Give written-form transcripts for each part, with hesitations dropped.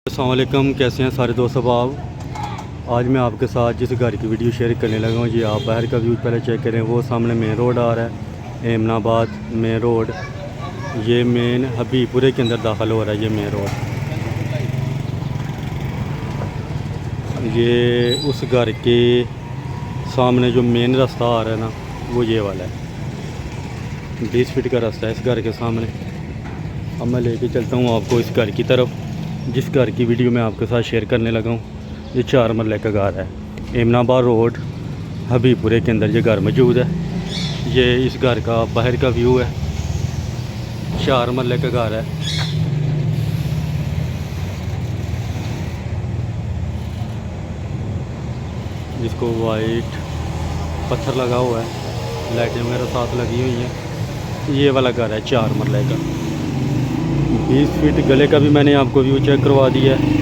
अस्सलाम वालेकुम, कैसे हैं सारे दोस्त अब आज मैं आपके साथ जिस घर की वीडियो शेयर करने लगा हूँ, ये आप बाहर का व्यू पहले चेक करें। वो सामने मेन रोड आ रहा है, एमनाबाद मेन रोड। ये मेन हबीबपुरे के अंदर दाखिल हो रहा है। ये मेन रोड, ये उस घर के सामने जो मेन रास्ता आ रहा है ना, वो ये वाला है। 20 फीट का रास्ता है इस घर के सामने। अब मैं लेके चलता हूँ आपको इस घर की तरफ, जिस घर की वीडियो मैं आपके साथ शेयर करने लगा हूँ। ये 4 मरले का घर है, एमनाबाद रोड, हबीबपुरे के अंदर ये घर मौजूद है। ये इस घर का बाहर का व्यू है। 4 मरले का घर है। जिसको वाइट पत्थर लगा हुआ है, लाइटें वगैरह साथ लगी हुई हैं। ये वाला घर है 4 मरले का। 20 फीट गले का भी मैंने आपको व्यू चेक करवा दिया है।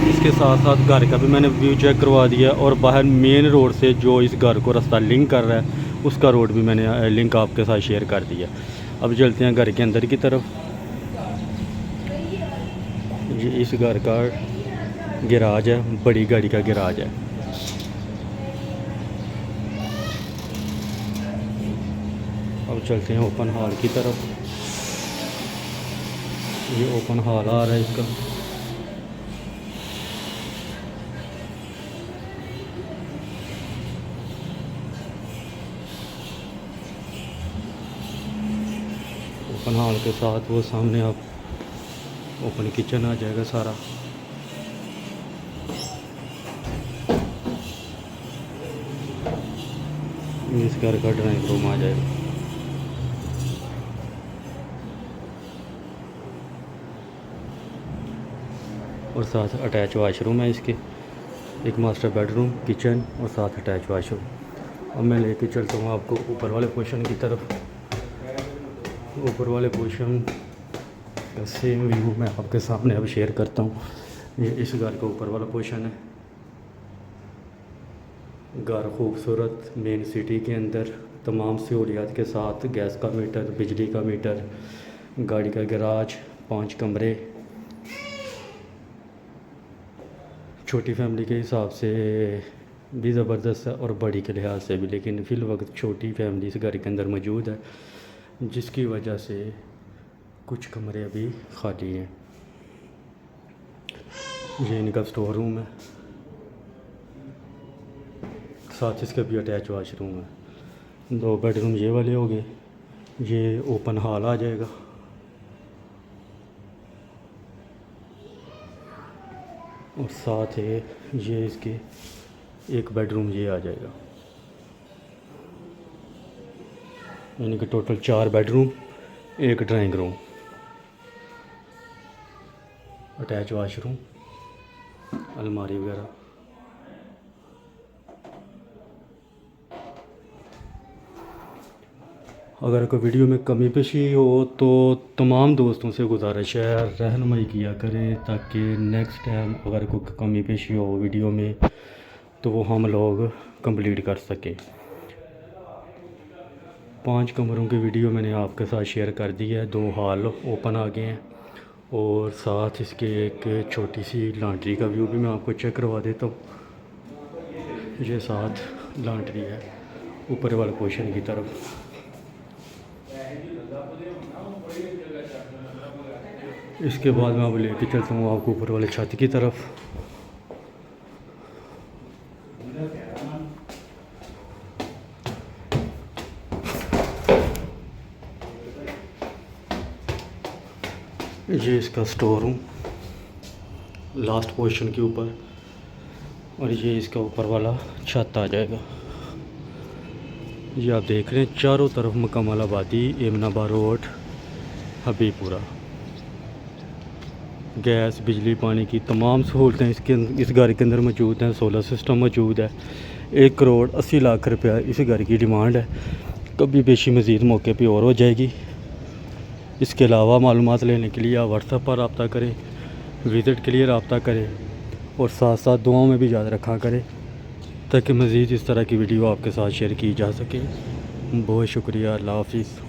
इसके साथ साथ घर का भी मैंने व्यू चेक करवा दिया, और बाहर मेन रोड से जो इस घर को रास्ता लिंक कर रहा है, उसका रोड भी मैंने लिंक आपके साथ शेयर कर दिया। अब चलते हैं घर के अंदर की तरफ। ये इस घर का गैराज है, बड़ी गाड़ी का गैराज है। अब चलते हैं ओपन हॉल की तरफ। ये ओपन हॉल आ रहा है इसका। ओपन हॉल के साथ वो सामने आप ओपन किचन आ जाएगा सारा। इस घर का ड्राइंग रूम आ जाएगा। और साथ अटैच वाशरूम है इसके। एक मास्टर बेडरूम, किचन और साथ अटैच वाशरूम। अब मैं लेके चलता हूँ आपको ऊपर वाले पोर्शन की तरफ। ऊपर वाले पोर्शन का सेम व्यू मैं आपके सामने अब शेयर करता हूँ। ये इस घर का ऊपर वाला पोर्शन है। घर खूबसूरत मेन सिटी के अंदर तमाम सहूलियात के साथ, गैस का मीटर, बिजली का मीटर, गाड़ी का गैराज, 5 कमरे। छोटी फैमिली के हिसाब से भी ज़बरदस्त है और बड़ी के लिहाज से भी, लेकिन फ़िल वक्त छोटी फैमिली इस घर के अंदर मौजूद है, जिसकी वजह से कुछ कमरे अभी खाली हैं। ये इनका स्टोर रूम है, साथ इसका भी अटैच वाशरूम है। 2 बेडरूम ये वाले हो गए। ये ओपन हॉल आ जाएगा। और साथ है ये इसके 1 बेडरूम ये आ जाएगा। यानी कि total 4 bedroom, 1 drawing room, attach washroom, अलमारी वगैरह। अगर कोई वीडियो में कमी पेशी हो तो तमाम दोस्तों से गुजारिश है रहनुमाई किया करें, ताकि नेक्स्ट टाइम अगर कोई कमी पेशी हो वीडियो में तो वो हम लोग कंप्लीट कर सकें। 5 कमरों की वीडियो मैंने आपके साथ शेयर कर दी है। 2 हॉल ओपन आ गए हैं, और साथ इसके एक छोटी सी लॉन्ड्री का व्यू भी मैं आपको चेक करवा देता हूँ। ये साथ लॉन्ड्री है ऊपर वाले पोर्शन की तरफ। इसके बाद मैं अब लेके चलता हूँ आपको ऊपर वाले छत की तरफ। ये इसका स्टोर रूम लास्ट पोर्शन के ऊपर, और ये इसका ऊपर वाला छत आ जाएगा। ये आप देख रहे हैं चारों तरफ मुकम्मल आबादी, एमनाबाद रोड, हबीबपुरा। गैस, बिजली, पानी की तमाम सहूलतें इस घर के अंदर मौजूद हैं। सोलर सिस्टम मौजूद है। 1,80,00,000 रुपया इस घर की डिमांड है। कभी पेशी मज़ीद मौके पे और हो जाएगी। इसके अलावा मालूमात लेने के लिए आप व्हाट्सएप पर रब्ता करें, विज़िट के लिए रब्ता करें, और साथ साथ दुआओं में भी याद रखा करें, ताकि मज़ीद इस तरह की वीडियो आपके साथ शेयर की जा सके। बहुत शुक्रिया। अल्लाह हाफ़िज़।